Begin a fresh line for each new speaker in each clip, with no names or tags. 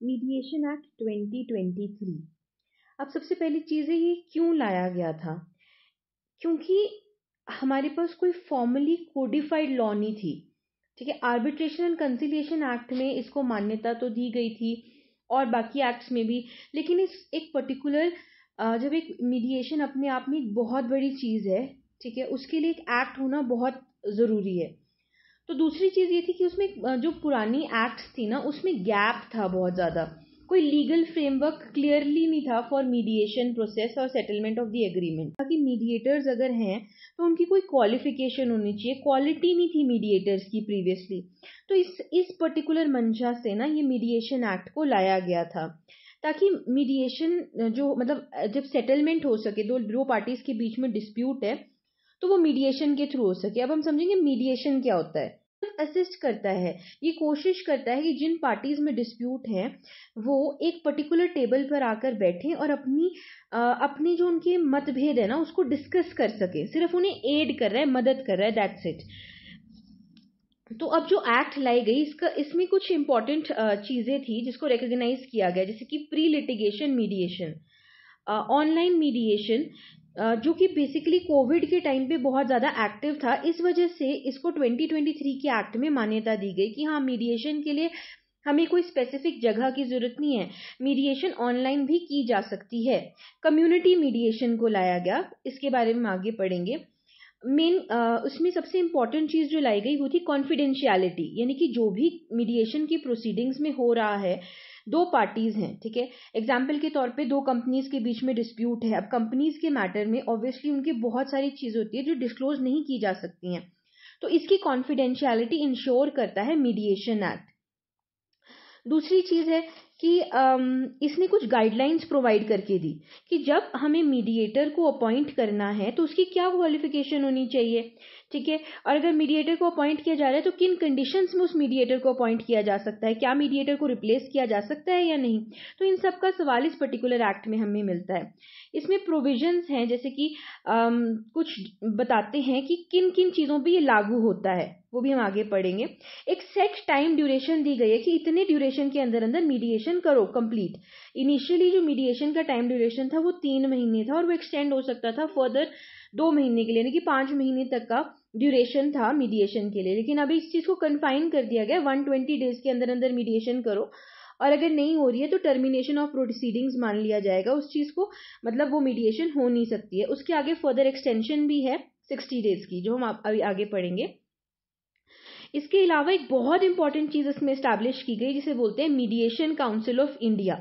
Mediation act 2023। अब सबसे पहली चीज़ है, ये क्यों लाया गया था? क्योंकि हमारे पास कोई फॉर्मली कोडिफाइड लॉ नहीं थी। ठीक है, आर्बिट्रेशन एंड कंसिलिएशन एक्ट में इसको मान्यता तो दी गई थी और बाकी एक्ट्स में भी, लेकिन इस एक पर्टिकुलर जब एक मीडिएशन अपने आप में एक बहुत बड़ी चीज़ है, ठीक है, उसके लिए एक एक्ट होना बहुत ज़रूरी है। तो दूसरी चीज़ ये थी कि उसमें जो पुरानी एक्ट्स थी ना, उसमें गैप था बहुत ज़्यादा। कोई लीगल फ्रेमवर्क क्लियरली नहीं था फॉर मीडिएशन प्रोसेस और सेटलमेंट ऑफ द एग्रीमेंट। ताकि मीडिएटर्स अगर हैं तो उनकी कोई क्वालिफिकेशन होनी चाहिए, क्वालिटी नहीं थी मीडिएटर्स की प्रीवियसली। तो इस पर्टिकुलर मंशा से ना ये मीडिएशन एक्ट को लाया गया था, ताकि मीडिएशन जो मतलब जब सेटलमेंट हो सके, दो पार्टीज के बीच में डिस्प्यूट है तो वो मीडिएशन के थ्रू हो सके। अब हम समझेंगे मीडिएशन क्या होता है। असिस्ट करता है, ये कोशिश करता है कि जिन पार्टीज में डिस्प्यूट है वो एक पर्टिकुलर टेबल पर आकर बैठें और अपनी जो उनके मतभेद है ना उसको डिस्कस कर सके। सिर्फ उन्हें एड कर रहा है, मदद कर रहा है, दैट्स इट। तो अब जो एक्ट लाई गई इसमें कुछ इंपॉर्टेंट चीजें थी जिसको रिकॉग्नाइज किया गया, जैसे कि pre litigation mediation, online mediation, जो कि बेसिकली कोविड के टाइम पे बहुत ज़्यादा एक्टिव था। इस वजह से इसको 2023 के एक्ट में मान्यता दी गई कि हाँ, मीडिएशन के लिए हमें कोई स्पेसिफिक जगह की ज़रूरत नहीं है, मीडिएशन ऑनलाइन भी की जा सकती है। कम्युनिटी मीडिएशन को लाया गया, इसके बारे में आगे पढ़ेंगे। मेन उसमें सबसे इंपॉर्टेंट चीज़ जो लाई गई वो थी कॉन्फिडेंशियलिटी, यानी कि जो भी मीडिएशन की प्रोसीडिंग्स में हो रहा है, दो पार्टीज हैं, ठीक है। एग्जाम्पल के तौर पे दो कंपनीज के बीच में डिस्प्यूट है। अब कंपनीज के मैटर में ऑब्वियसली उनकी बहुत सारी चीज़ होती है जो डिस्क्लोज नहीं की जा सकती हैं, तो इसकी कॉन्फिडेंशियलिटी इंश्योर करता है मीडिएशन एक्ट। दूसरी चीज़ है कि इसने कुछ गाइडलाइंस प्रोवाइड करके दी कि जब हमें मीडिएटर को अपॉइंट करना है तो उसकी क्या क्वालिफिकेशन होनी चाहिए, ठीक है। और अगर मीडिएटर को अपॉइंट किया जा रहा है तो किन कंडीशंस में उस मीडिएटर को अपॉइंट किया जा सकता है, क्या मीडिएटर को रिप्लेस किया जा सकता है या नहीं। तो इन सब का सवाल इस पर्टिकुलर एक्ट में हमें मिलता है। इसमें प्रोविजंस हैं, जैसे कि कुछ बताते हैं कि किन किन चीज़ों पर ये लागू होता है, वो भी हम आगे पढ़ेंगे। एक सेट टाइम ड्यूरेशन दी गई है कि इतने ड्यूरेशन के अंदर अंदर मीडिएशन करो कंप्लीट। इनिशियली जो मीडिएशन का टाइम ड्यूरेशन था वो 3 महीने था और वो एक्सटेंड हो सकता था फर्दर 2 महीने के लिए, यानी कि 5 महीने तक का ड्यूरेशन था मीडिएशन के लिए। लेकिन अभी इस चीज़ को कन्फाइन कर दिया गया, 120 डेज के अंदर अंदर मीडिएशन करो, और अगर नहीं हो रही है तो टर्मिनेशन ऑफ प्रोसीडिंग्स मान लिया जाएगा उस चीज़ को, मतलब वो मीडिएशन हो नहीं सकती है। उसके आगे फर्दर एक्सटेंशन भी है 60 डेज की, जो हम अभी आगे पढ़ेंगे। इसके अलावा एक बहुत इंपॉर्टेंट चीज़ इसमें स्टैब्लिश की गई जिसे बोलते हैं मीडिएशन काउंसिल ऑफ इंडिया,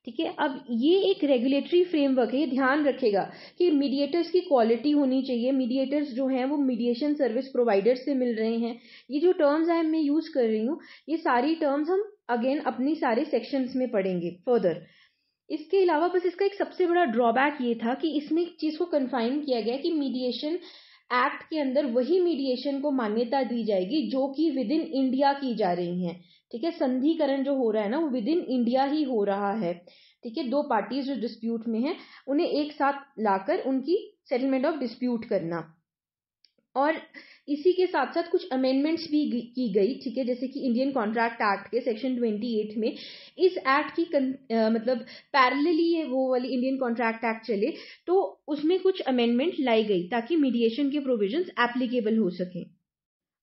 ठीक है। अब ये एक रेगुलेटरी फ्रेमवर्क है, ये ध्यान रखेगा कि मीडिएटर्स की क्वालिटी होनी चाहिए। मीडिएटर्स जो हैं वो मीडिएशन सर्विस प्रोवाइडर से मिल रहे हैं। ये जो टर्म्स है मैं यूज़ कर रही हूँ, ये सारी टर्म्स हम अगेन अपनी सारे सेक्शंस में पढ़ेंगे फर्दर। इसके अलावा बस इसका एक सबसे बड़ा ड्रॉबैक ये था कि इसमें एक चीज़ को कन्फाइन किया गया कि मीडिएशन एक्ट के अंदर वही मीडिएशन को मान्यता दी जाएगी जो कि विद इन इंडिया की जा रही हैं, ठीक है। संधिकरण जो हो रहा है ना वो विद इन इंडिया ही हो रहा है, ठीक है। दो पार्टीज जो डिस्प्यूट में हैं उन्हें एक साथ लाकर उनकी सेटलमेंट ऑफ डिस्प्यूट करना। और इसी के साथ साथ कुछ अमेंडमेंट्स भी की गई, ठीक है, जैसे कि इंडियन कॉन्ट्रैक्ट एक्ट के सेक्शन 28 में इस एक्ट की मतलब पैरेलली ये वो वाली इंडियन कॉन्ट्रैक्ट एक्ट चले, तो उसमें कुछ अमेंडमेंट लाई गई ताकि मीडिएशन के प्रोविजंस एप्लीकेबल हो सके।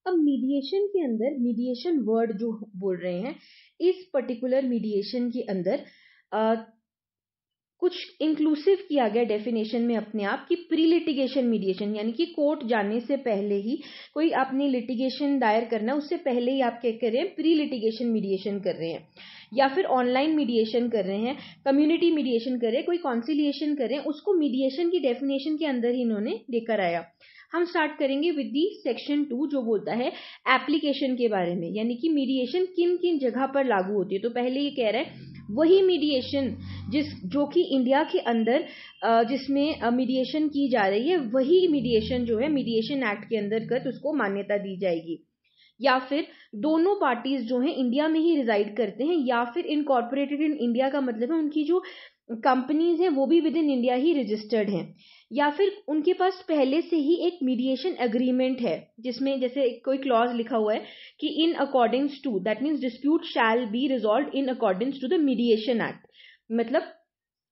अब मीडिएशन के अंदर, मीडिएशन वर्ड जो बोल रहे हैं, इस पर्टिकुलर मीडिएशन के अंदर कुछ इंक्लूसिव किया गया डेफिनेशन में अपने आप कि प्री लिटिगेशन मीडिएशन, यानी कि कोर्ट जाने से पहले ही कोई आपने लिटिगेशन दायर करना, उससे पहले ही आप क्या कर रहे हैं, प्री लिटिगेशन मीडिएशन कर रहे हैं, या फिर ऑनलाइन मीडिएशन कर रहे हैं, कम्युनिटी मीडिएशन कर रहे हैं, कोई कॉन्सिलिएशन कर रहे हैं, उसको मीडिएशन की डेफिनेशन के अंदर ही इन्होंने लेकर आया। हम स्टार्ट करेंगे विद दी सेक्शन 2 जो बोलता है एप्लीकेशन के बारे में, यानी कि मीडिएशन किन किन जगह पर लागू होती है। तो पहले ये कह रहा है वही मीडिएशन जो कि इंडिया के अंदर जिसमें मीडिएशन की जा रही है, वही मीडिएशन जो है मीडिएशन एक्ट के अंतर्गत उसको मान्यता दी जाएगी। या फिर दोनों पार्टीज जो हैं इंडिया में ही रिजाइड करते हैं या फिर इनकॉर्पोरेटेड इन इंडिया, का मतलब है उनकी जो कंपनीज हैं वो भी with in India he registered हैं, या फिर उनके पास पहले से ही एक मीडिएशन एग्रीमेंट है जिसमें जैसे कोई क्लॉज लिखा हुआ है कि इन accordings to, that means dispute shall be resolve in accordings to the mediation act. मतलब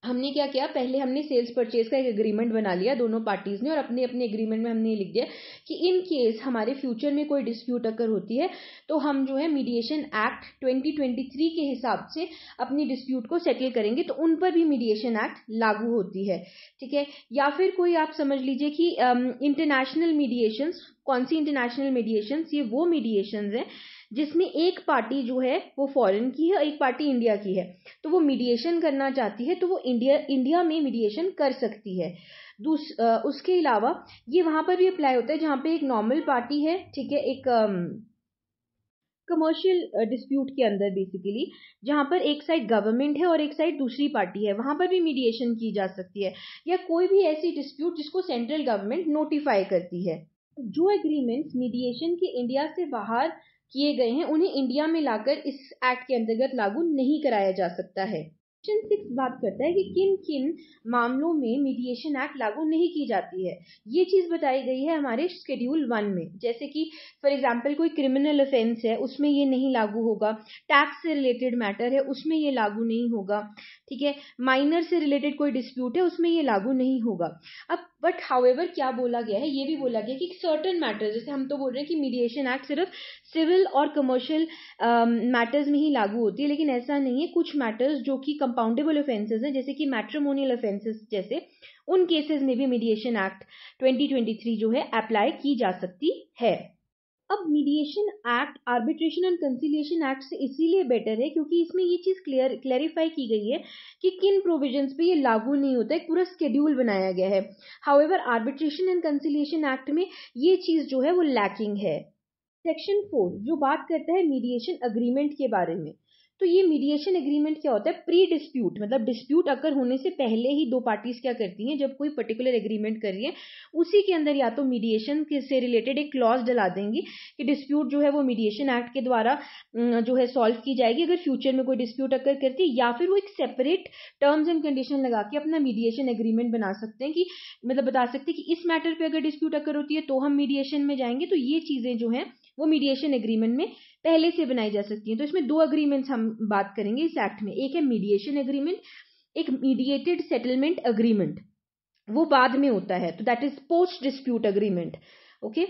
हमने क्या किया, पहले हमने सेल्स परचेज का एक एग्रीमेंट बना लिया दोनों पार्टीज ने, और अपने अपने एग्रीमेंट में हमने लिख दिया कि इन केस हमारे फ्यूचर में कोई डिस्प्यूट अगर होती है तो हम जो है मीडिएशन एक्ट 2023 के हिसाब से अपनी डिस्प्यूट को सेटल करेंगे, तो उन पर भी मीडिएशन एक्ट लागू होती है। ठीक है, या फिर कोई आप समझ लीजिए कि इंटरनेशनल मीडिएशंस, कौन सी इंटरनेशनल मीडिएशंस, ये वो मीडिएशंस हैं जिसमें एक पार्टी जो है वो फॉरेन की है और एक पार्टी इंडिया की है, तो वो मीडिएशन करना चाहती है तो वो इंडिया में मीडिएशन कर सकती है। उसके अलावा ये वहां पर भी अप्लाई होता है जहां पे एक नॉर्मल पार्टी है, ठीक है, एक कमर्शियल डिस्प्यूट के अंदर बेसिकली, जहां पर एक साइड गवर्नमेंट है और एक साइड दूसरी पार्टी है, वहां पर भी मीडिएशन की जा सकती है, या कोई भी ऐसी डिस्प्यूट जिसको सेंट्रल गवर्नमेंट नोटिफाई करती है। जो एग्रीमेंट्स मीडिएशन के इंडिया से बाहर किए गए हैं उन्हें इंडिया में लाकर इस एक्ट के अंतर्गत लागू नहीं कराया जा सकता है। सेक्शन 6 बात करता है कि किन किन मामलों में मीडिएशन एक्ट लागू नहीं की जाती है। ये चीज बताई गई है हमारे शेड्यूल 1 में, जैसे कि फॉर एग्जांपल कोई क्रिमिनल ऑफेंस है उसमें ये नहीं लागू होगा, टैक्स से रिलेटेड मैटर है उसमें ये लागू नहीं होगा, ठीक है, माइनर से रिलेटेड कोई डिस्प्यूट है उसमें ये लागू नहीं होगा। अब बट हाउएवर क्या बोला गया है, ये भी बोला गया कि सर्टेन मैटर्स, जैसे हम तो बोल रहे हैं कि मीडिएशन एक्ट सिर्फ सिविल और कमर्शियल मैटर्स में ही लागू होती है, लेकिन ऐसा नहीं है, कुछ मैटर्स जो कि कंपाउंडेबल ऑफेंसेस हैं जैसे कि मैट्रिमोनियल ऑफेंसेस जैसे, उन केसेस में भी मीडिएशन एक्ट 2023 जो है अप्लाई की जा सकती है। अब mediation act arbitration and conciliation act से इसीलिए बेटर है क्योंकि इसमें ये चीज क्लेरिफाई की गई है कि किन प्रोविजंस पे ये लागू नहीं होता है, पूरा स्केड्यूल बनाया गया है। However arbitration and conciliation act में ये चीज जो है वो लैकिंग है। सेक्शन 4 जो बात करता है मीडिएशन अग्रीमेंट के बारे में, तो ये मीडिएशन एग्रीमेंट क्या होता है, प्री डिस्प्यूट, मतलब डिस्प्यूट अगर होने से पहले ही दो पार्टीज क्या करती हैं, जब कोई पर्टिकुलर एग्रीमेंट कर रही है उसी के अंदर या तो मीडिएशन से रिलेटेड एक क्लॉज डला देंगी कि डिस्प्यूट जो है वो मीडिएशन एक्ट के द्वारा जो है सॉल्व की जाएगी अगर फ्यूचर में कोई डिस्प्यूट अगर करती है, या फिर वो एक सेपरेट टर्म्स एंड कंडीशन लगा के अपना मीडिएशन एग्रीमेंट बना सकते हैं कि मतलब बता सकते हैं कि इस मैटर पे अगर डिस्प्यूट अगर होती है तो हम मीडिएशन में जाएंगे। तो ये चीजें जो हैं वो मीडिएशन एग्रीमेंट में पहले से बनाई जा सकती हैं। तो इसमें दो अग्रीमेंट्स हम बात करेंगे इस एक्ट में, एक है मीडिएशन एग्रीमेंट, एक मीडिएटेड सेटलमेंट अग्रीमेंट, वो बाद में होता है, तो that is post dispute agreement. Okay,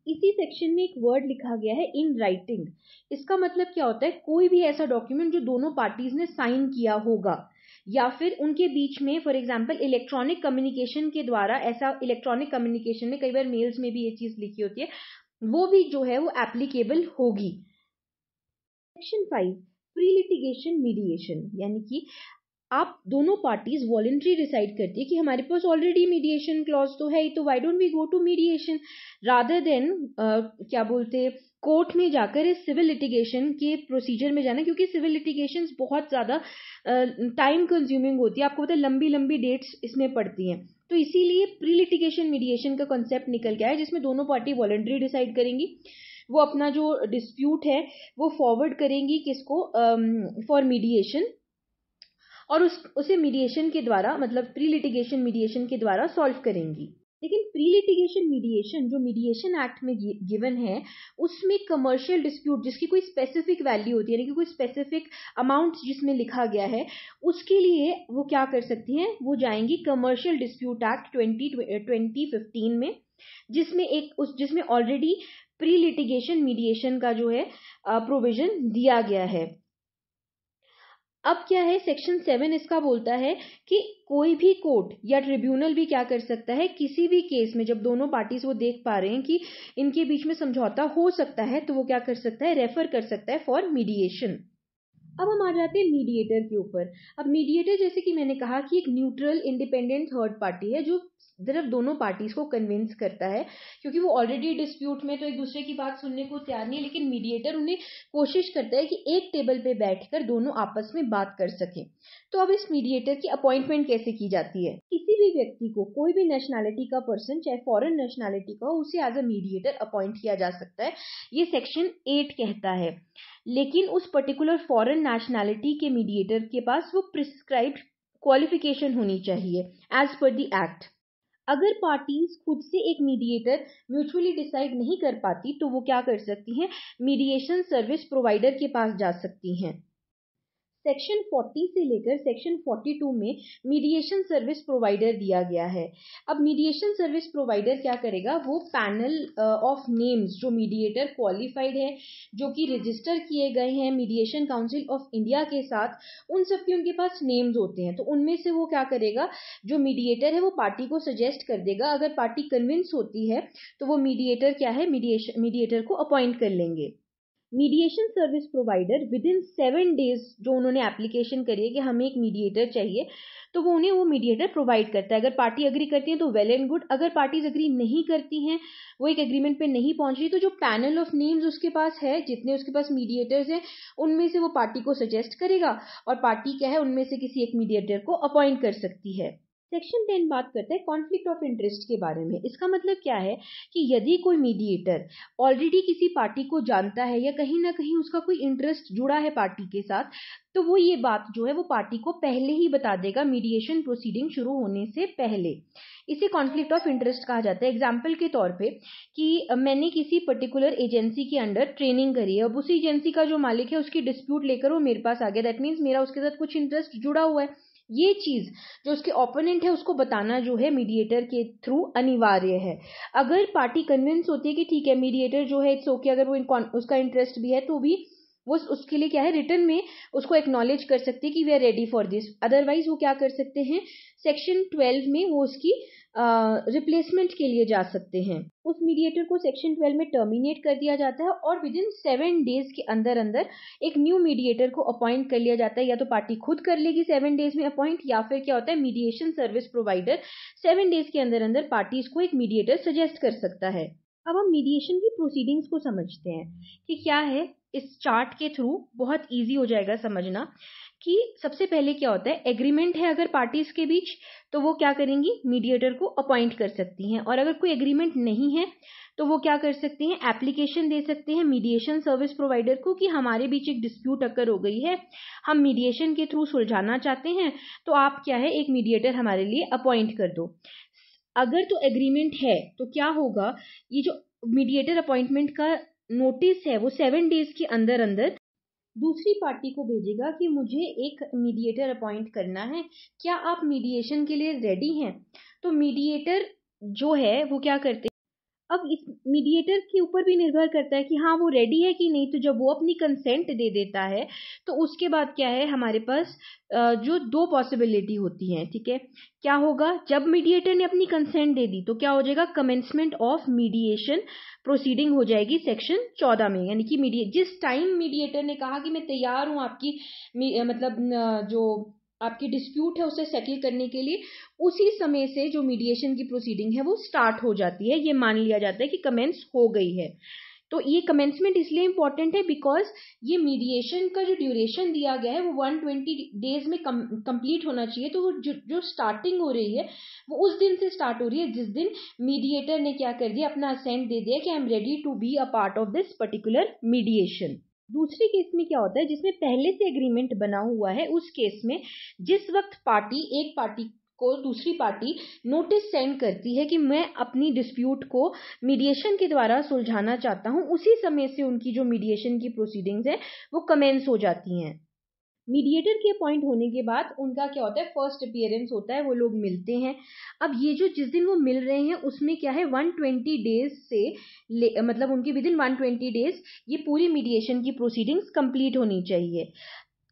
इसी सेक्शन में एक वर्ड लिखा गया है इन राइटिंग। इसका मतलब क्या होता है, कोई भी ऐसा डॉक्यूमेंट जो दोनों पार्टीज ने साइन किया होगा या फिर उनके बीच में फॉर एग्जांपल इलेक्ट्रॉनिक कम्युनिकेशन के द्वारा, ऐसा इलेक्ट्रॉनिक कम्युनिकेशन में कई बार मेल्स में भी ये चीज लिखी होती है, वो भी जो है वो एप्लीकेबल होगी। सेक्शन 5 प्री लिटिगेशन मीडिएशन, यानी कि आप दोनों पार्टीज वॉलंटरी डिसाइड करती है कि हमारे पास ऑलरेडी मीडिएशन क्लॉज तो है ही, तो why don't we go to mediation rather than क्या बोलते कोर्ट में जाकर इस सिविल लिटिगेशन के प्रोसीजर में जाना, क्योंकि सिविल लिटिगेशन बहुत ज्यादा टाइम कंज्यूमिंग होती है, आपको पता है लंबी लंबी डेट्स इसमें पड़ती हैं, तो इसीलिए प्री लिटिगेशन मीडिएशन का कॉन्सेप्ट निकल गया है जिसमें दोनों पार्टी वॉलंटरी डिसाइड करेंगी, वो अपना जो डिस्प्यूट है वो फॉरवर्ड करेंगी किसको, फॉर मीडिएशन, और उसे मीडिएशन के द्वारा मतलब प्री लिटिगेशन मीडिएशन के द्वारा सॉल्व करेंगी। लेकिन प्री लिटिगेशन मीडिएशन जो मीडिएशन एक्ट में गिवन है उसमें कमर्शियल डिस्प्यूट जिसकी कोई स्पेसिफिक वैल्यू होती है, यानी कि कोई स्पेसिफिक अमाउंट जिसमें लिखा गया है, उसके लिए वो क्या कर सकती हैं, वो जाएंगी कमर्शियल डिस्प्यूट एक्ट 2015 में, जिसमें ऑलरेडी प्री लिटिगेशन मीडिएशन का जो है प्रोविजन दिया गया है। अब क्या है, सेक्शन 7 इसका बोलता है कि कोई भी कोर्ट या ट्रिब्यूनल भी क्या कर सकता है, किसी भी केस में जब दोनों पार्टीज वो देख पा रहे हैं कि इनके बीच में समझौता हो सकता है, तो वो क्या कर सकता है, रेफर कर सकता है फॉर मीडिएशन। अब हम आ जाते हैं मीडिएटर के ऊपर। अब मीडिएटर जैसे कि मैंने कहा कि एक न्यूट्रल इंडिपेंडेंट थर्ड पार्टी है जो सिर्फ दोनों पार्टीज को कन्विंस करता है, क्योंकि वो ऑलरेडी डिस्प्यूट में तो एक दूसरे की बात सुनने को तैयार नहीं है, लेकिन मीडिएटर उन्हें कोशिश करता है कि एक टेबल पे बैठकर दोनों आपस में बात कर सकें। तो अब इस मीडिएटर की अपॉइंटमेंट कैसे की जाती है, किसी भी व्यक्ति को, कोई भी नेशनैलिटी का पर्सन चाहे फॉरेन नेशनैलिटी का हो, उसे एज अ मीडिएटर अपॉइंट किया जा सकता है, ये सेक्शन 8 कहता है। लेकिन उस पर्टिकुलर फॉरेन नेशनैलिटी के मीडिएटर के पास वो प्रिस्क्राइब्ड क्वालिफिकेशन होनी चाहिए एज पर द एक्ट। अगर पार्टीज खुद से एक मीडिएटर म्यूचुअली डिसाइड नहीं कर पाती तो वो क्या कर सकती हैं, मीडिएशन सर्विस प्रोवाइडर के पास जा सकती हैं। सेक्शन 40 से लेकर सेक्शन 42 में मीडिएशन सर्विस प्रोवाइडर दिया गया है। अब मीडिएशन सर्विस प्रोवाइडर क्या करेगा, वो पैनल ऑफ नेम्स जो मीडिएटर क्वालिफाइड है, जो कि रजिस्टर किए गए हैं मीडिएशन काउंसिल ऑफ इंडिया के साथ, उन सब के उनके पास नेम्स होते हैं। तो उनमें से वो क्या करेगा, जो मीडिएटर है वो पार्टी को सजेस्ट कर देगा। अगर पार्टी कन्विंस होती है तो वो मीडिएटर क्या है, मीडिएटर को अपॉइंट कर लेंगे। Mediation service provider with in 7 days जो उन्होंने एप्लीकेशन करी है कि हमें एक मीडिएटर चाहिए, तो वो उन्हें वो मीडिएटर प्रोवाइड करता है। अगर पार्टी अग्री करती है तो वेल एंड गुड, अगर पार्टीज अग्री नहीं करती हैं, वो एक एग्रीमेंट पे नहीं पहुंच रही, तो जो पैनल ऑफ नेम्स उसके पास है, जितने उसके पास मीडिएटर्स हैं, उनमें से वो पार्टी को सजेस्ट करेगा और पार्टी क्या है, उनमें से किसी एक मीडिएटर को अपॉइंट कर सकती है। सेक्शन 10 बात करता है कॉन्फ्लिक्ट ऑफ इंटरेस्ट के बारे में। इसका मतलब क्या है कि यदि कोई मीडिएटर ऑलरेडी किसी पार्टी को जानता है या कहीं ना कहीं उसका कोई इंटरेस्ट जुड़ा है पार्टी के साथ, तो वो ये बात जो है वो पार्टी को पहले ही बता देगा मीडिएशन प्रोसीडिंग शुरू होने से पहले। इसे कॉन्फ्लिक्ट ऑफ इंटरेस्ट कहा जाता है। एग्जाम्पल के तौर पे कि मैंने किसी पर्टिकुलर एजेंसी के अंडर ट्रेनिंग करी है, अब उसी एजेंसी का जो मालिक है उसकी डिस्प्यूट लेकर वो मेरे पास आ गया, दैट मीन्स मेरा उसके साथ कुछ इंटरेस्ट जुड़ा हुआ है। ये चीज जो उसके ओपोनेंट है उसको बताना जो है मीडिएटर के थ्रू अनिवार्य है। अगर पार्टी कन्विंस होती है कि ठीक है मीडिएटर जो है इट्स ओके, अगर वो उसका इंटरेस्ट भी है तो भी वो उसके लिए क्या है, रिटर्न में उसको एक्नॉलेज कर सकते हैं कि we are ready for this. Otherwise वो क्या कर सकते हैं, सेक्शन 12 में वो उसकी रिप्लेसमेंट के लिए जा सकते हैं। उस मीडिएटर को सेक्शन 12 में टर्मिनेट कर दिया जाता है और विद इन 7 डेज के अंदर अंदर एक न्यू मीडिएटर को अपॉइंट कर लिया जाता है। या तो पार्टी खुद कर लेगी 7 डेज में अपॉइंट, या फिर क्या होता है, मीडिएशन सर्विस प्रोवाइडर 7 डेज के अंदर अंदर पार्टीज को एक मीडिएटर सजेस्ट कर सकता है। अब हम मीडिएशन की प्रोसीडिंग्स को समझते हैं कि क्या है। इस चार्ट के थ्रू बहुत इजी हो जाएगा समझना कि सबसे पहले क्या होता है, एग्रीमेंट है अगर पार्टीज के बीच तो वो क्या करेंगी, मीडिएटर को अपॉइंट कर सकती हैं। और अगर कोई एग्रीमेंट नहीं है तो वो क्या कर सकते हैं, एप्लीकेशन दे सकते हैं मीडिएशन सर्विस प्रोवाइडर को कि हमारे बीच एक डिस्प्यूट अकर हो गई है, हम मीडिएशन के थ्रू सुलझाना चाहते हैं, तो आप क्या है, एक मीडिएटर हमारे लिए अपॉइंट कर दो। अगर तो एग्रीमेंट है तो क्या होगा, ये जो मीडिएटर अपॉइंटमेंट का नोटिस है वो 7 डेज के अंदर अंदर दूसरी पार्टी को भेजेगा कि मुझे एक मीडिएटर अपॉइंट करना है, क्या आप मीडिएशन के लिए रेडी हैं। तो मीडिएटर जो है वो क्या करते हैं, अब इस मीडिएटर के ऊपर भी निर्भर करता है कि हाँ वो रेडी है कि नहीं। तो जब वो अपनी कंसेंट दे देता है तो उसके बाद क्या है, हमारे पास जो 2 पॉसिबिलिटी होती हैं, ठीक है। क्या होगा, जब मीडिएटर ने अपनी कंसेंट दे दी तो क्या हो जाएगा, कमेंसमेंट ऑफ मीडिएशन प्रोसीडिंग हो जाएगी सेक्शन 14 में। यानी कि जिस टाइम मीडिएटर ने कहा कि मैं तैयार हूं आपकी जो आपकी डिस्प्यूट है उसे सेटल करने के लिए, उसी समय से जो मीडिएशन की प्रोसीडिंग है वो स्टार्ट हो जाती है। ये मान लिया जाता है कि कमेंस हो गई है। तो ये कमेंसमेंट इसलिए इंपॉर्टेंट है बिकॉज ये मीडिएशन का जो ड्यूरेशन दिया गया है वो 120 डेज में कंप्लीट होना चाहिए। तो वो जो स्टार्टिंग हो रही है वो उस दिन से स्टार्ट हो रही है जिस दिन मीडिएटर ने क्या कर दिया, अपना असेंट दे दिया कि I am ready to be a part of this particular mediation. दूसरे केस में क्या होता है, जिसमें पहले से एग्रीमेंट बना हुआ है, उस केस में जिस वक्त एक पार्टी को दूसरी पार्टी नोटिस सेंड करती है कि मैं अपनी डिस्प्यूट को मीडिएशन के द्वारा सुलझाना चाहता हूं, उसी समय से उनकी जो मीडिएशन की प्रोसीडिंग्स है वो कमेंस हो जाती हैं। मीडिएटर के अपॉइंट होने के बाद उनका क्या होता है, फर्स्ट अपीयरेंस होता है, वो लोग मिलते हैं। अब ये जो जिस दिन वो मिल रहे हैं उसमें क्या है, 120 डेज से मतलब उनके विद इन 120 डेज ये पूरी मीडिएशन की प्रोसीडिंग्स कंप्लीट होनी चाहिए।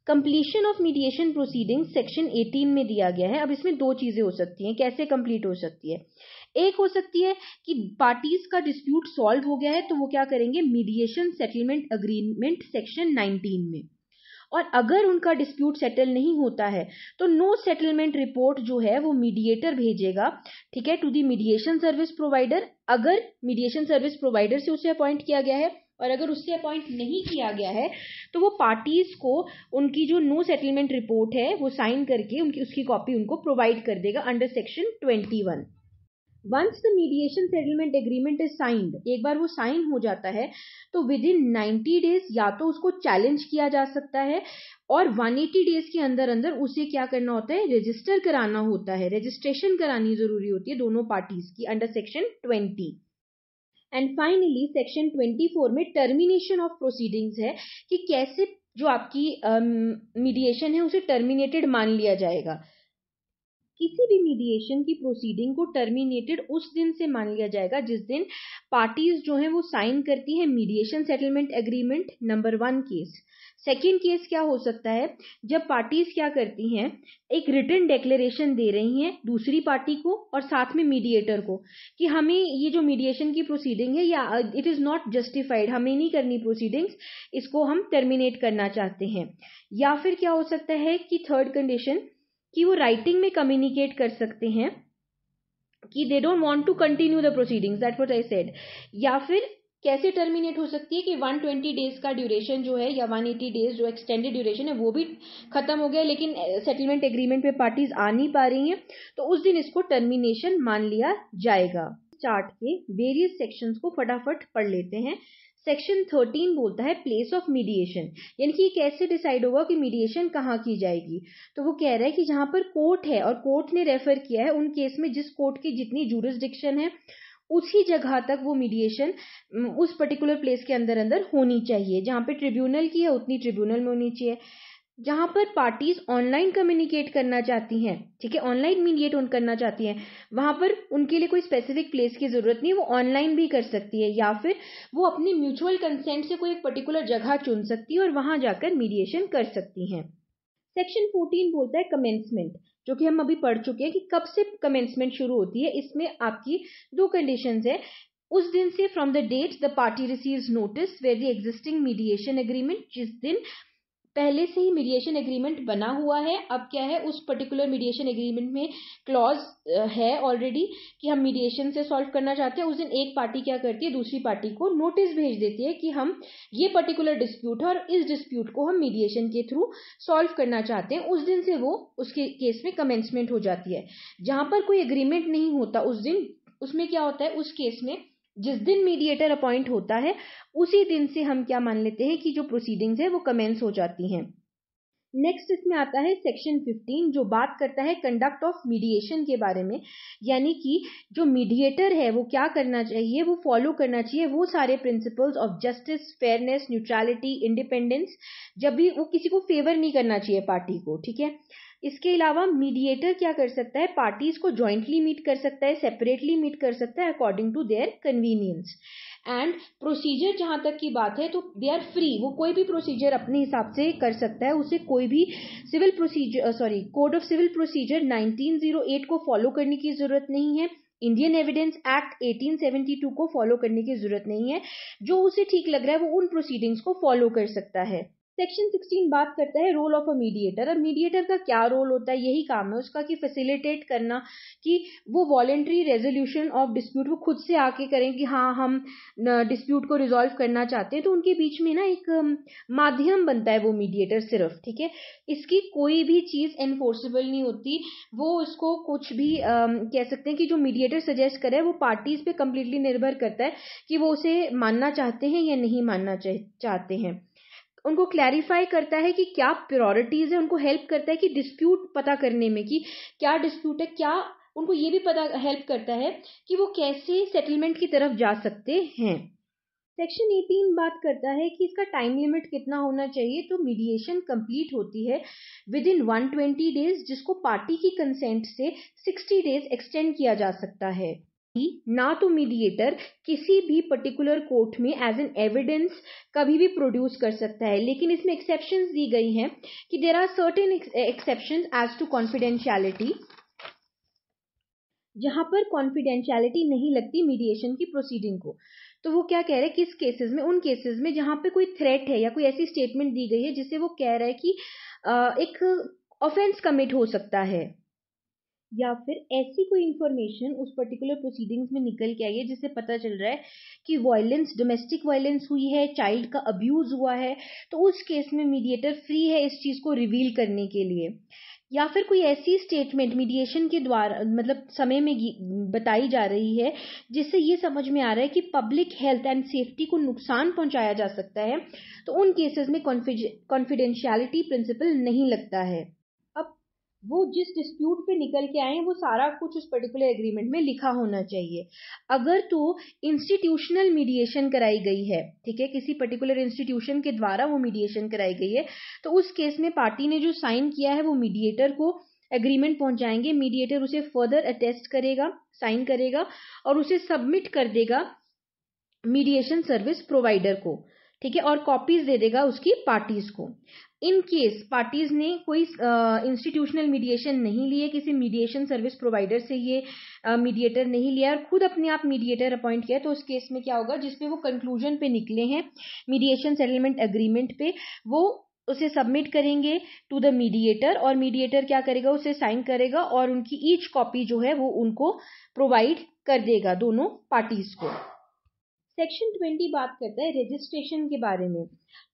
Completion of mediation proceedings section 18 में दिया गया है। अब इसमें 2 चीजें हो सकती हैं, कैसे कंप्लीट हो सकती है। एक हो सकती है कि पार्टीज का डिस्प्यूट सॉल्व हो गया है तो वो क्या करेंगे, मीडिएशन सेटलमेंट अग्रीमेंट सेक्शन 19 में। और अगर उनका डिस्प्यूट सेटल नहीं होता है तो नो सेटलमेंट रिपोर्ट जो है वो मीडिएटर भेजेगा, ठीक है, to the mediation service provider. अगर मीडिएशन सर्विस प्रोवाइडर से उसे अपॉइंट किया गया है, और अगर उससे अपॉइंट नहीं किया गया है तो वो पार्टीज को उनकी जो नो सेटलमेंट रिपोर्ट है वो साइन करके उसकी कॉपी उनको प्रोवाइड कर देगा under section 21। Once the mediation settlement agreement is signed, एक बार वो साइन हो जाता है तो विद इन 90 डेज या तो उसको चैलेंज किया जा सकता है और 180 डेज के अंदर अंदर उसे क्या करना होता है, रजिस्टर कराना होता है, रजिस्ट्रेशन करानी जरूरी होती है दोनों पार्टीज की under section 20। And finally section 24 में टर्मिनेशन ऑफ प्रोसीडिंग्स है कि कैसे जो आपकी मीडिएशन है उसे टर्मिनेटेड मान लिया जाएगा। किसी भी मीडिएशन की प्रोसीडिंग को टर्मिनेटेड उस दिन से मान लिया जाएगा जिस दिन पार्टीज जो हैं वो साइन करती हैं mediation settlement agreement, number 1 case. Second case क्या हो सकता है, जब पार्टीज क्या करती हैं, एक रिटन डिक्लेरेशन दे रही हैं दूसरी पार्टी को और साथ में मीडिएटर को कि हमें ये जो मीडिएशन की प्रोसीडिंग है या इट इज नॉट जस्टिफाइड, हमें नहीं करनी प्रोसीडिंग्स, इसको हम टर्मिनेट करना चाहते हैं। या फिर क्या हो सकता है कि थर्ड कंडीशन कि वो राइटिंग में कम्युनिकेट कर सकते हैं कि they don't want to continue the proceedings, that's what I said. या फिर कैसे टर्मिनेट हो सकती है कि 120 डेज का ड्यूरेशन जो है या 180 डेज जो एक्सटेंडेड ड्यूरेशन है वो भी खत्म हो गया लेकिन सेटलमेंट एग्रीमेंट पे पार्टीज आ नहीं पा रही हैं तो उस दिन इसको टर्मिनेशन मान लिया जाएगा। चार्ट के वेरियस सेक्शंस को फटाफट पढ़ लेते हैं। सेक्शन 13 बोलता है प्लेस ऑफ मीडिएशन, यानी कि कैसे डिसाइड होगा कि मीडिएशन कहाँ की जाएगी। तो वो कह रहा है कि जहां पर कोर्ट है और कोर्ट ने रेफर किया है उन केस में जिस कोर्ट की जितनी जुरिस्डिक्शन है उसी जगह तक वो मीडिएशन उस पर्टिकुलर प्लेस के अंदर अंदर होनी चाहिए। जहां पे ट्रिब्यूनल की है उतनी ट्रिब्यूनल में होनी चाहिए। जहां पर पार्टीज ऑनलाइन कम्युनिकेट करना चाहती हैं, ठीक है, ऑनलाइन मीडिएट करना चाहती हैं, वहां पर उनके लिए कोई स्पेसिफिक प्लेस की जरूरत नहीं है, वो ऑनलाइन भी कर सकती है या फिर वो अपनी म्यूचुअल कंसेंट से कोई एक पर्टिकुलर जगह चुन सकती है और वहां जाकर मीडिएशन कर सकती हैं। सेक्शन 14 बोलता है कमेंसमेंट, जो कि हम अभी पढ़ चुके हैं कि कब से कमेंसमेंट शुरू होती है। इसमें आपकी दो कंडीशंस है, उस दिन से from the date the party receives notice where the existing mediation agreement, जिस दिन पहले से ही मीडिएशन एग्रीमेंट बना हुआ है, अब क्या है उस पर्टिकुलर मीडिएशन एग्रीमेंट में क्लॉज है ऑलरेडी कि हम मीडिएशन से सॉल्व करना चाहते हैं, उस दिन एक पार्टी क्या करती है दूसरी पार्टी को नोटिस भेज देती है कि हम ये पर्टिकुलर डिस्प्यूट है और इस डिस्प्यूट को हम मीडिएशन के थ्रू सॉल्व करना चाहते हैं। उस दिन से वो उसके केस में कमेंसमेंट हो जाती है। जहां पर कोई एग्रीमेंट नहीं होता उस दिन, उसमें क्या होता है, उस केस में जिस दिन मीडिएटर अपॉइंट होता है उसी दिन से हम क्या मान लेते हैं कि जो प्रोसीडिंग्स है वो कमेंस हो जाती हैं। नेक्स्ट इसमें आता है सेक्शन 15 जो बात करता है कंडक्ट ऑफ मीडिएशन के बारे में, यानी कि जो मीडिएटर है वो क्या करना चाहिए, वो फॉलो करना चाहिए वो सारे principles of justice, fairness, neutrality, independence, जब भी वो किसी को फेवर नहीं करना चाहिए पार्टी को, ठीक है। इसके अलावा मीडिएटर क्या कर सकता है, पार्टीज को ज्वाइंटली मीट कर सकता है, सेपरेटली मीट कर सकता है according to their convenience. And procedure जहां तक की बात है तो दे आर फ्री, वो कोई भी प्रोसीजर अपने हिसाब से कर सकता है, उसे कोई भी civil procedure code of civil procedure 1908 को फॉलो करने की जरूरत नहीं है, इंडियन एविडेंस एक्ट 1872 को फॉलो करने की जरूरत नहीं है। जो उसे ठीक लग रहा है वो उन प्रोसीडिंग्स को फॉलो कर सकता है। सेक्शन 16 बात करता है रोल ऑफ अ मीडिएटर। अब मीडिएटर का क्या रोल होता है, यही काम है उसका कि फैसिलिटेट करना, कि वो वॉलेंट्री रेजोल्यूशन ऑफ डिस्प्यूट वो खुद से आके करें कि हाँ हम डिस्प्यूट को रिजॉल्व करना चाहते हैं, तो उनके बीच में ना एक माध्यम बनता है वो मीडिएटर सिर्फ, ठीक है। इसकी कोई भी चीज एनफोर्सेबल नहीं होती, वो इसको कुछ भी कह सकते हैं कि जो मीडिएटर सजेस्ट करे वो पार्टीज पे कंप्लीटली निर्भर करता है कि वो उसे मानना चाहते हैं या नहीं मानना चाहते हैं। उनको क्लैरिफाई करता है कि क्या प्रायोरिटीज है, उनको हेल्प करता है कि डिस्प्यूट पता करने में कि क्या डिस्प्यूट है, क्या उनको ये भी पता हेल्प करता है कि वो कैसे सेटलमेंट की तरफ जा सकते हैं। सेक्शन 18 बात करता है कि इसका टाइम लिमिट कितना होना चाहिए। तो मीडिएशन कंप्लीट होती है विद इन 120 डेज, जिसको पार्टी की कंसेंट से 60 डेज एक्सटेंड किया जा सकता है। ना तो मीडिएटर किसी भी पर्टिकुलर कोर्ट में एज एन एविडेंस कभी भी प्रोड्यूस कर सकता है, लेकिन इसमें एक्सेप्शंस दी गई हैं कि there are certain exceptions as to confidentiality, जहां पर कॉन्फिडेंशियलिटी नहीं लगती मीडिएशन की प्रोसीडिंग को। तो वो क्या कह रहे हैं, किस केसेस में, उन केसेस में जहां पे कोई थ्रेट है या कोई ऐसी स्टेटमेंट दी गई है जिससे वो कह रहा है कि एक ऑफेंस कमिट हो सकता है, या फिर ऐसी कोई इंफॉर्मेशन उस पर्टिकुलर प्रोसीडिंग्स में निकल के आई है जिससे पता चल रहा है कि वायलेंस, डोमेस्टिक वायलेंस हुई है, चाइल्ड का अब्यूज हुआ है, तो उस केस में मीडिएटर फ्री है इस चीज को रिवील करने के लिए। या फिर कोई ऐसी स्टेटमेंट मीडिएशन के द्वारा मतलब समय में बताई जा रही है जिससे ये समझ में आ रहा है कि पब्लिक हेल्थ एंड सेफ्टी को नुकसान पहुंचाया जा सकता है, तो उन केसेस में कॉन्फिडेंशियलिटी प्रिंसिपल नहीं लगता है। अब वो जिस डिस्प्यूट पे निकल के आए हैं वो सारा कुछ उस पर्टिकुलर एग्रीमेंट में लिखा होना चाहिए। अगर तो इंस्टीट्यूशनल मीडिएशन कराई गई है, ठीक है, किसी पर्टिकुलर इंस्टीट्यूशन के द्वारा वो मीडिएशन कराई गई है, तो उस केस में पार्टी ने जो साइन किया है वो मीडिएटर को एग्रीमेंट पहुंचाएंगे। मीडिएटर उसे फर्दर अटेस्ट करेगा, साइन करेगा और उसे सबमिट कर देगा मीडिएशन सर्विस प्रोवाइडर को, ठीक है, और कॉपीज दे देगा उसकी पार्टीज को। इन केस पार्टीज ने कोई इंस्टीट्यूशनल मीडिएशन नहीं लिए, किसी मीडिएशन सर्विस प्रोवाइडर से ये मीडिएटर नहीं लिया और खुद अपने आप मीडिएटर अपॉइंट किया, तो उस केस में क्या होगा, जिसपे वो कंक्लूजन पे निकले हैं मीडिएशन सेटलमेंट एग्रीमेंट पे, वो उसे सबमिट करेंगे टू द मीडिएटर और मीडिएटर क्या करेगा, उसे साइन करेगा और उनकी ईच कॉपी जो है वो उनको प्रोवाइड कर देगा दोनों पार्टीज को। सेक्शन 20 बात करता है रजिस्ट्रेशन के बारे में,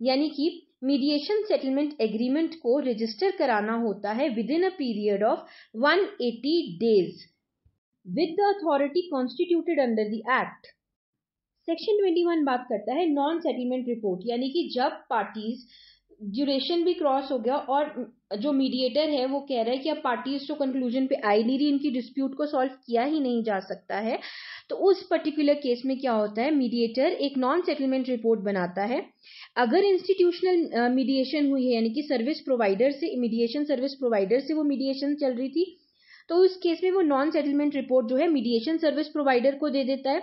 यानी कि मीडिएशन सेटलमेंट एग्रीमेंट को रजिस्टर कराना होता है with in a period of 180 days with the authority constituted under the act. Section 21 बात करता है नॉन सेटलमेंट रिपोर्ट, यानी कि जब पार्टीज ड्यूरेशन भी क्रॉस हो गया और जो मीडिएटर है वो कह रहा है कि अब पार्टीज तो कंक्लूजन पे आई नहीं रही, इनकी डिस्प्यूट को सॉल्व किया ही नहीं जा सकता है, तो उस पर्टिकुलर केस में क्या होता है, मीडिएटर एक नॉन सेटलमेंट रिपोर्ट बनाता है। अगर इंस्टीट्यूशनल मीडिएशन हुई है, यानी कि सर्विस प्रोवाइडर से, मीडिएशन सर्विस प्रोवाइडर से वो मीडिएशन चल रही थी, तो उस केस में वो नॉन सेटलमेंट रिपोर्ट जो है मीडिएशन सर्विस प्रोवाइडर को दे देता है।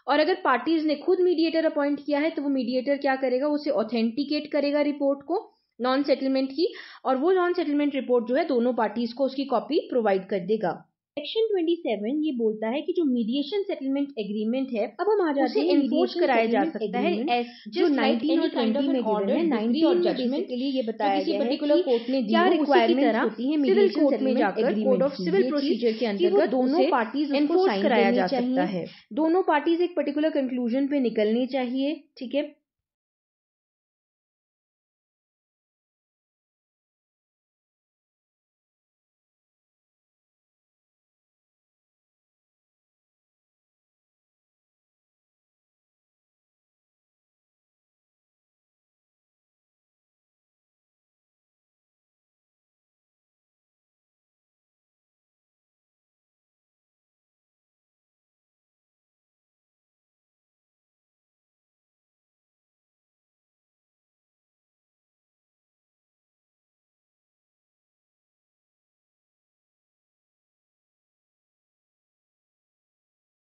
और अगर पार्टीज ने खुद मीडिएटर अपॉइंट किया है तो वो मीडिएटर क्या करेगा, उसे ऑथेंटिकेट करेगा रिपोर्ट को नॉन सेटलमेंट की, और वो नॉन सेटलमेंट रिपोर्ट जो है दोनों पार्टीज को उसकी कॉपी प्रोवाइड कर देगा। सेक्शन 27 ये बोलता है कि जो मीडिएशन सेटलमेंट एग्रीमेंट है, अब हम आ जाते हैं, इन्फोर्स कराया जा सकता है जो 19 और 20 में गिवन है। 19 और जजमेंट के लिए ये बताया गया है कि कोर्ट ने क्या रिक्वायरमेंट्स होती है सिविल कोर्ट में जाकर कोड ऑफ सिविल प्रोसीजर के अंतर्गत दोनों पार्टीज एनफोर्स कराया जा सकता है। दोनों पार्टीज एक पर्टिकुलर कंक्लूजन पे निकलनी चाहिए, ठीक है।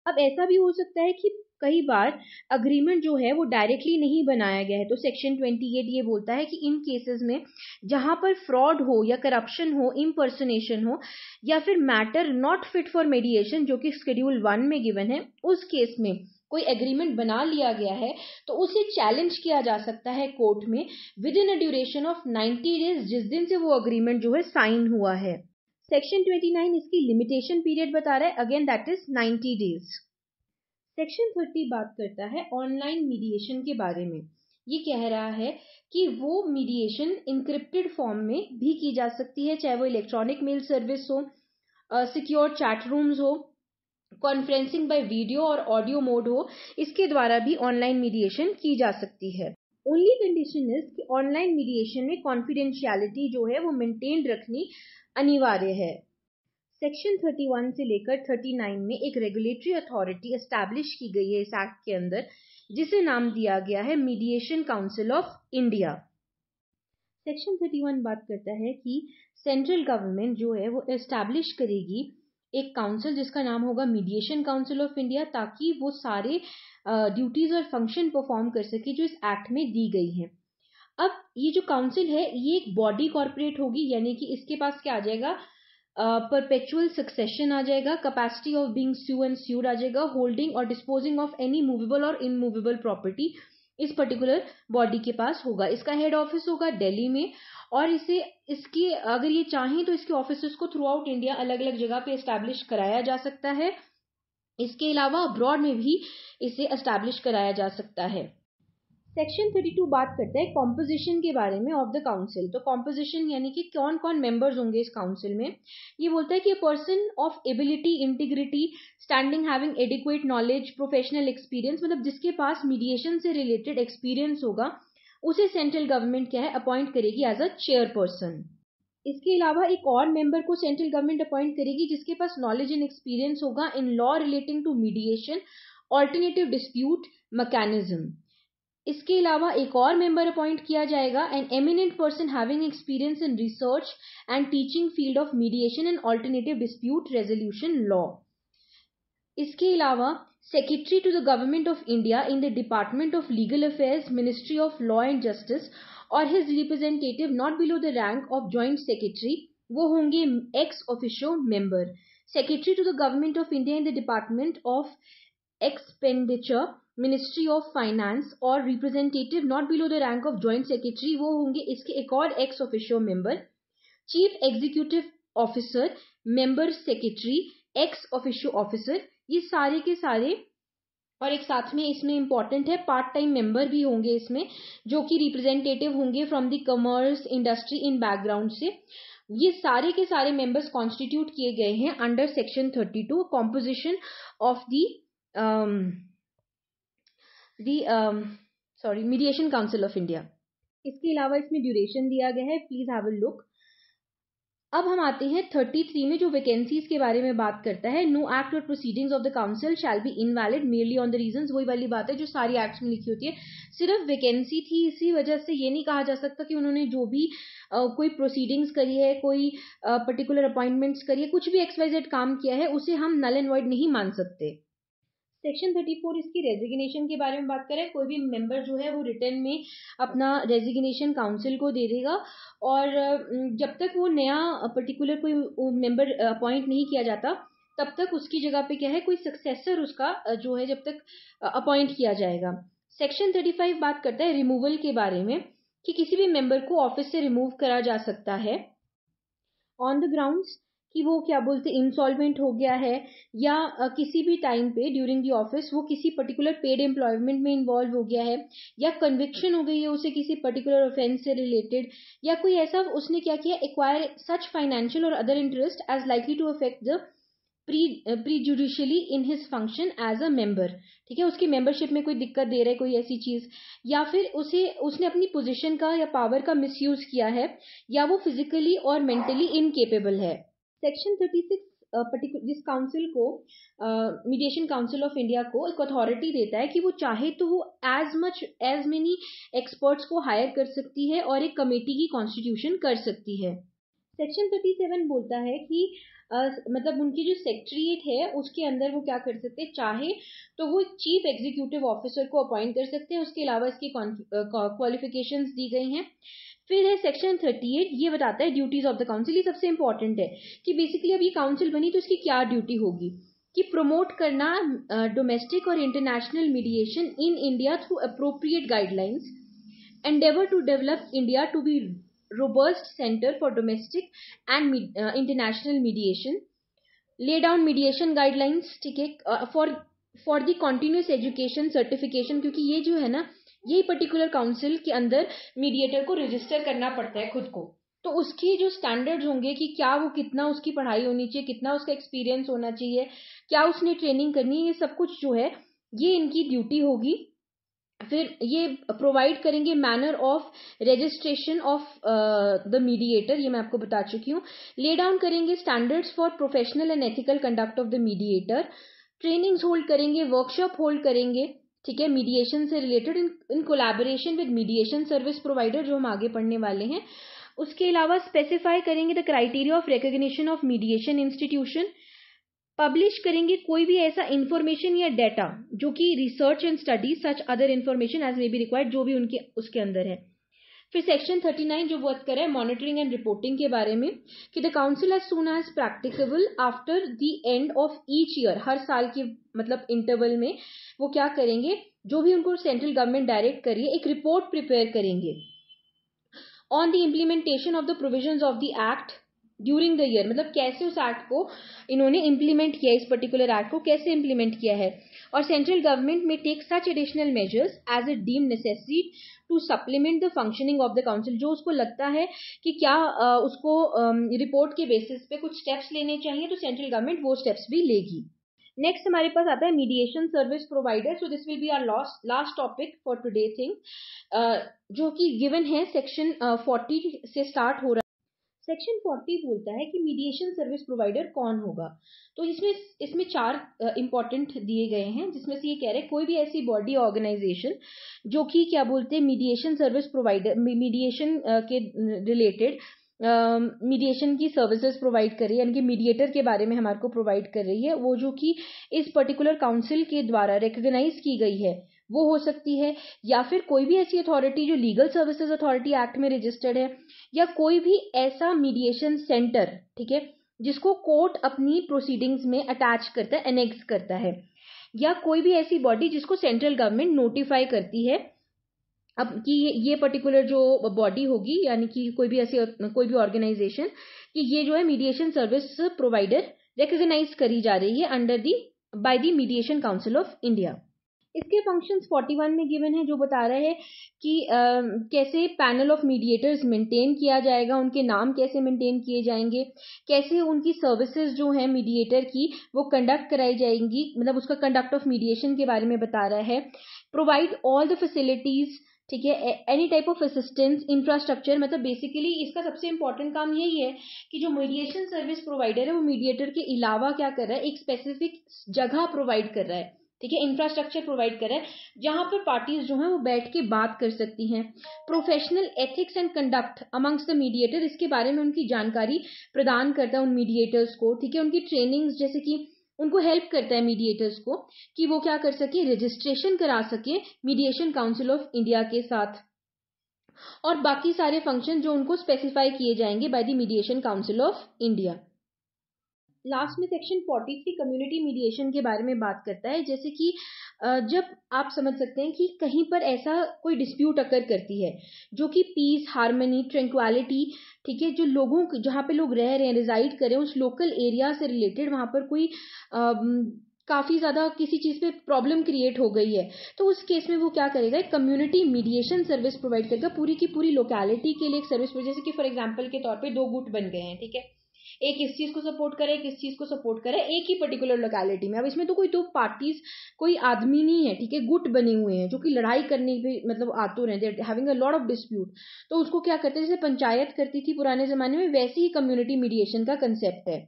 अब ऐसा भी हो सकता है कि कई बार अग्रीमेंट जो है वो डायरेक्टली नहीं बनाया गया है, तो सेक्शन 28 ये बोलता है कि इन केसेस में जहां पर फ्रॉड हो या करप्शन हो, इम्पर्सनेशन हो या फिर मैटर नॉट फिट फॉर मेडिएशन जो कि शेड्यूल 1 में गिवन है, उस केस में कोई एग्रीमेंट बना लिया गया है तो उसे चैलेंज किया जा सकता है कोर्ट में with in a duration of 90 days, जिस दिन से वो अग्रीमेंट जो है साइन हुआ है। सेक्शन 29 इसकी लिमिटेशन पीरियड बता रहा है, again that is 90 days. Section 30 बात करता है ऑनलाइन मीडिएशन के बारे में। ये कह रहा है कि वो मीडिएशन इनक्रिप्टेड फॉर्म में भी की जा सकती है, चाहे वो इलेक्ट्रॉनिक मेल सर्विस हो, सिक्योर चैट रूम्स हो, कॉन्फ्रेंसिंग बाय वीडियो और ऑडियो मोड हो, इसके द्वारा भी ऑनलाइन मीडिएशन की जा सकती है। ओनली कंडीशन इज कि ऑनलाइन मीडिएशन में कॉन्फिडेंशियलिटी जो है वो मेंटेन रखनी अनिवार्य है। सेक्शन 31 से लेकर 39 में एक रेगुलेटरी अथॉरिटी एस्टैब्लिश की गई है इस एक्ट के अंदर, जिसे नाम दिया गया है mediation council of India. Section 31 बात करता है कि सेंट्रल गवर्नमेंट जो है वो एस्टैब्लिश करेगी एक काउंसिल जिसका नाम होगा मीडिएशन काउंसिल ऑफ इंडिया, ताकि वो सारे ड्यूटीज और फंक्शन परफॉर्म कर सके जो इस एक्ट में दी गई हैं। अब ये जो काउंसिल है ये एक बॉडी कॉर्पोरेट होगी, यानी कि इसके पास क्या आ जाएगा, परपेचुअल सक्सेशन आ जाएगा, capacity of being sue and sued आ जाएगा, होल्डिंग और डिस्पोजिंग ऑफ एनी मूवेबल और इनमूवेबल प्रॉपर्टी इस पर्टिकुलर बॉडी के पास होगा। इसका हेड ऑफिस होगा दिल्ली में और इसकी अगर ये चाहें तो इसके ऑफिसेस को थ्रू आउट इंडिया अलग अलग जगह पे एस्टैब्लिश कराया जा सकता है। इसके अलावा अब्रॉड में भी इसे एस्टैब्लिश कराया जा सकता है। सेक्शन 32 बात करता है कॉम्पोजिशन के बारे में ऑफ द काउंसिल। तो कॉम्पोजिशन यानी कि कौन कौन मेंबर्स होंगे इस काउंसिल में। ये बोलता है कि person of ability, integrity, standing, having adequate knowledge, professional experience, मतलब जिसके पास मीडिएशन से रिलेटेड एक्सपीरियंस होगा उसे सेंट्रल गवर्नमेंट क्या है अपॉइंट करेगी एज अ चेयरपर्सन। इसके अलावा एक और मेंबर को सेंट्रल गवर्नमेंट अपॉइंट करेगी जिसके पास नॉलेज एंड एक्सपीरियंस होगा in law relating to mediation, alternative dispute mechanism. इसके अलावा एक और मेंबर अपॉइंट किया जाएगा, an eminent person having experience in research and teaching field of mediation and alternative dispute resolution law. इसके अलावा secretary to the government of India in the department of legal affairs, ministry of law and justice और his representative not below the rank of joint secretary, वो होंगे ex officio member. Secretary to the government of India in the department of expenditure, ministry of finance और representative not below the rank of joint secretary, वो होंगे इसके एक और ex officio member. Chief executive officer, member secretary, ex officio officer, ये सारे के सारे। और एक साथ में इसमें इंपॉर्टेंट है पार्ट टाइम मेंबर भी होंगे इसमें, जो कि रिप्रेजेंटेटिव होंगे from the commerce industry in background से। ये सारे के सारे मेंबर्स कॉन्स्टिट्यूट किए गए हैं under section 32 composition of mediation council of India. इसके अलावा इसमें ड्यूरेशन दिया गया है, प्लीज हैव अ लुक। अब हम आते हैं 33 में जो वैकेंसीज के बारे में बात करता है। नो एक्ट और proceedings of the council shall be invalid merely on the reasons, वही वाली बात है जो सारी एक्ट्स में लिखी होती है। सिर्फ वैकेंसी थी, इसी वजह से ये नहीं कहा जा सकता कि उन्होंने जो भी कोई प्रोसीडिंग्स करी है, कोई पर्टिकुलर अपॉइंटमेंट्स करी है, कुछ भी XYZ काम किया है, उसे हम नल एंड वॉइड नहीं मान सकते। सेक्शन 34 इसकी रेजिग्नेशन के बारे में बात करें। कोई भी मेंबर जो है वो रिटर्न में अपना रेजिग्नेशन काउंसिल को दे देगा और जब तक वो नया पर्टिकुलर कोई मेंबर अपॉइंट नहीं किया जाता तब तक उसकी जगह पे क्या है कोई सक्सेसर उसका जो है जब तक अपॉइंट किया जाएगा। सेक्शन 35 बात करता है रिमूवल के बारे में कि किसी भी मेंबर को ऑफिस से रिमूव करा जा सकता है ऑन द ग्राउंड्स कि वो क्या बोलते इंसॉल्वेंट हो गया है या किसी भी टाइम पे ड्यूरिंग द ऑफिस वो किसी पर्टिकुलर पेड एम्प्लॉयमेंट में इन्वॉल्व हो गया है या कन्विक्शन हो गई है उसे किसी पर्टिकुलर ऑफेंस से रिलेटेड या कोई ऐसा उसने क्या किया acquire such financial or other interest as likely to affect the prejudicially in his function as a member. ठीक है, उसकी मेंबरशिप में कोई दिक्कत दे रहा है कोई ऐसी चीज या फिर उसने अपनी पोजीशन का या पावर का मिसयूज किया है या वो फिजिकली और मेंटली इनकेपेबल है। सेक्शन 36 जिस काउंसिल को मीडिएशन काउंसिल ऑफ इंडिया को एक अथॉरिटी देता है कि वो चाहे तो वो एज मेनी एक्सपर्ट्स को हायर कर सकती है और एक कमेटी की कॉन्स्टिट्यूशन कर सकती है। सेक्शन 37 बोलता है कि मतलब उनकी जो सेक्रेटरीट है उसके अंदर वो क्या कर सकते हैं, चाहे तो वो चीफ एग्जीक्यूटिव ऑफिसर को अपॉइंट कर सकते हैं। उसके अलावा इसकी क्वालिफिकेशंस दी गई हैं। फिर है सेक्शन 38, ये बताता है ड्यूटीज ऑफ द काउंसिल। ये सबसे इंपॉर्टेंट है कि बेसिकली अब ये काउंसिल बनी तो इसकी क्या ड्यूटी होगी कि प्रमोट करना डोमेस्टिक और international mediation in India through appropriate guidelines, endeavor to develop India to be robust center for domestic and international mediation, lay down mediation guidelines, ठीक है, for the continuous education certification, क्योंकि ये जो है ना यही पर्टिकुलर काउंसिल के अंदर मीडिएटर को रजिस्टर करना पड़ता है खुद को, तो उसकी जो स्टैंडर्ड्स होंगे कि क्या वो कितना उसकी पढ़ाई होनी चाहिए, कितना उसका एक्सपीरियंस होना चाहिए, क्या उसने ट्रेनिंग करनी है, ये सब कुछ जो है ये इनकी ड्यूटी होगी। फिर ये प्रोवाइड करेंगे manner of registration of the mediator, ये मैं आपको बता चुकी हूँ। ले डाउन करेंगे standards for professional and ethical conduct of the mediator. Trainings hold करेंगे, वर्कशॉप होल्ड करेंगे, ठीक है, मीडिएशन से related in collaboration with mediation service provider, जो हम आगे पढ़ने वाले हैं। उसके अलावा स्पेसिफाई करेंगे the criteria of recognition of mediation institution. Publish करेंगे कोई भी ऐसा इंफॉर्मेशन या डेटा जो कि research and study such other information as may be required, जो भी उनके उसके अंदर है। फिर सेक्शन 39 जो बात करे मॉनिटरिंग एंड रिपोर्टिंग के बारे में कि the council as soon as practicable after the end of each year, हर साल के मतलब इंटरवल में वो क्या करेंगे, जो भी उनको सेंट्रल गवर्नमेंट डायरेक्ट करिए एक रिपोर्ट प्रिपेयर करेंगे on the implementation of the provisions of the act during the year, मतलब कैसे उस एक्ट को इन्होंने इम्प्लीमेंट किया, इस पर्टिकुलर एक्ट को कैसे इम्प्लीमेंट किया है। और central government may take such additional measures as it deem necessary to supplement the functioning of the council, जो उसको लगता है कि क्या उसको रिपोर्ट के बेसिस पे कुछ स्टेप्स लेने चाहिए, तो सेंट्रल गवर्नमेंट वो स्टेप्स भी लेगी। नेक्स्ट हमारे पास आता है mediation service provider. So this will be our last topic for today thing, जो कि गिवन है सेक्शन 40 से स्टार्ट हो रहा है। सेक्शन 40 बोलता है कि मीडिएशन सर्विस प्रोवाइडर कौन होगा। तो इसमें 4 इंपॉर्टेंट दिए गए हैं, जिसमें से ये कह रहे हैं कोई भी ऐसी बॉडी ऑर्गेनाइजेशन जो कि क्या बोलते हैं मीडिएशन सर्विस प्रोवाइडर, मीडिएशन के रिलेटेड मीडिएशन की सर्विसेज प्रोवाइड कर रही है, यानी कि मीडिएटर के बारे में हमारे को प्रोवाइड कर रही है, वो जो कि इस पर्टिकुलर काउंसिल के द्वारा रिकॉग्नाइज की गई है वो हो सकती है, या फिर कोई भी ऐसी अथॉरिटी जो लीगल सर्विसेज अथॉरिटी एक्ट में रजिस्टर्ड है, या कोई भी ऐसा मीडिएशन सेंटर, ठीक है, जिसको कोर्ट अपनी प्रोसीडिंग्स में अटैच करता है, एनेक्स करता है, या कोई भी ऐसी बॉडी जिसको सेंट्रल गवर्नमेंट नोटिफाई करती है अब कि ये पर्टिकुलर जो बॉडी होगी, यानी कि कोई भी ऑर्गेनाइजेशन, कि ये जो है मीडिएशन सर्विस प्रोवाइडर रिकॉग्नाइज करी जा रही है under by the mediation council of India. इसके फंक्शंस 41 में गिवन है, जो बता रहे हैं कि कैसे पैनल ऑफ मीडिएटर्स मेंटेन किया जाएगा, उनके नाम कैसे मेंटेन किए जाएंगे, कैसे उनकी सर्विसेज जो है मीडिएटर की वो कंडक्ट कराई जाएंगी, मतलब उसका कंडक्ट ऑफ मीडिएशन के बारे में बता रहा है। प्रोवाइड ऑल द फैसिलिटीज, ठीक है, any type of assistance, infrastructure, मतलब बेसिकली इसका सबसे इंपॉर्टेंट काम यही है कि जो मीडिएशन सर्विस प्रोवाइडर है वो मीडिएटर के अलावा क्या कर रहा है, एक स्पेसिफिक जगह प्रोवाइड कर रहा है, ठीक है, इंफ्रास्ट्रक्चर प्रोवाइड कर रहा है जहां पर पार्टीज जो हैं वो बैठ के बात कर सकती हैं। Professional ethics and conduct amongst the mediator, इसके बारे में उनकी जानकारी प्रदान करता है उन मीडिएटर्स को, ठीक है, उनकी ट्रेनिंग्स, जैसे कि उनको हेल्प करता है मीडिएटर्स को कि वो क्या कर सके, रजिस्ट्रेशन करा सके मीडिएशन काउंसिल ऑफ इंडिया के साथ, और बाकी सारे फंक्शन जो उनको स्पेसिफाई किए जाएंगे by the mediation council of India. Last में सेक्शन 43 कम्युनिटी मीडिएशन के बारे में बात करता है, जैसे कि जब आप समझ सकते हैं कि कहीं पर ऐसा कोई डिस्प्यूट अकर करती है जो कि पीस, हार्मनी, ट्रैंक्विलिटी, ठीक है, जो लोगों जहाँ पे लोग रह रहे हैं, रिजाइड कर रहे हैं, उस लोकल एरिया से रिलेटेड वहां पर कोई काफी ज्यादा किसी चीज पे प्रॉब्लम क्रिएट हो गई है, तो उस केस में वो क्या करेगा, कम्युनिटी मीडिएशन सर्विस प्रोवाइड करेगा पूरी की पूरी लोकेलिटी के लिए एक सर्विस। जैसे कि फॉर एग्जांपल के तौर पे 2 गुट बन गए हैं, ठीक है, एक इस चीज को सपोर्ट करे, एक इस चीज को सपोर्ट करे, एक ही पर्टिकुलर लोकेलिटी में। अब इसमें तो कोई 2 पार्टीज, कोई आदमी नहीं है, ठीक है, गुट बने हुए हैं जो कि लड़ाई करने पे मतलब आतुर हैं, they are having a lot of dispute. तो उसको क्या करते हैं, जैसे पंचायत करती थी पुराने जमाने में, वैसे ही कम्युनिटी मीडिएशन का कंसेप्ट है।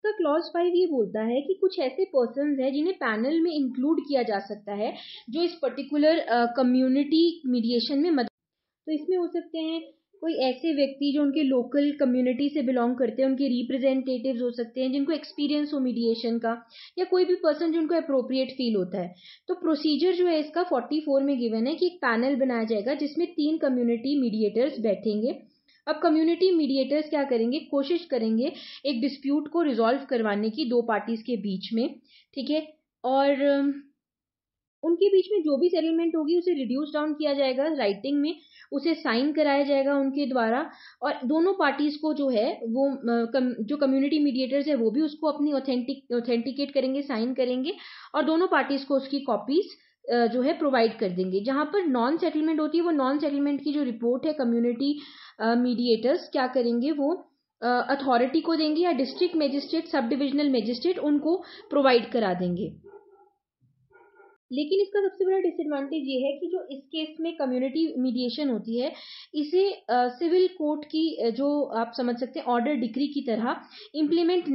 तो क्लॉज 5 ये बोलता है कि कुछ ऐसे पर्सन्स हैं जिन्हें पैनल में इंक्लूड किया जा सकता है जो इस पर्टिकुलर कम्युनिटी मीडिएशन में मदद। तो इसमें हो सकते हैं कोई ऐसे व्यक्ति जो उनके लोकल कम्युनिटी से बिलोंग करते हैं, उनके रिप्रेजेंटेटिव्स हो सकते हैं जिनको एक्सपीरियंस हो मीडिएशन का, या कोई भी पर्सन जो उनको अप्रोप्रिएट फील होता है। तो प्रोसीजर जो है इसका 44 में गिवन है कि एक पैनल बनाया जाएगा जिसमें 3 कम्युनिटी मीडिएटर्स बैठेंगे। अब कम्युनिटी मीडिएटर्स क्या करेंगे, कोशिश करेंगे एक डिस्प्यूट को रिजॉल्व करवाने की 2 पार्टीज के बीच में, ठीक है, और उनके बीच में जो भी सेटलमेंट होगी उसे रिड्यूस डाउन किया जाएगा राइटिंग में, उसे साइन कराया जाएगा उनके द्वारा, और दोनों पार्टीज को जो है वो जो कम्युनिटी मीडिएटर्स है वो भी उसको अपनी ऑथेंटिकेट करेंगे, साइन करेंगे, और दोनों पार्टीज को उसकी कॉपीज जो है प्रोवाइड कर देंगे। जहां पर नॉन सेटलमेंट होती है, वो नॉन सेटलमेंट की जो रिपोर्ट है कम्युनिटी मीडिएटर्स क्या करेंगे, वो अथॉरिटी को देंगे, या district magistrate, sub divisional magistrate उनको प्रोवाइड करा देंगे। लेकिन इसका सबसे बड़ा डिसएडवांटेज ये है कि जो इस केस में कम्युनिटी मीडिएशन होती है, इसे सिविल कोर्ट की जो आप समझ सकते हैं ऑर्डर डिक्री की तरह इम्प्लीमेंट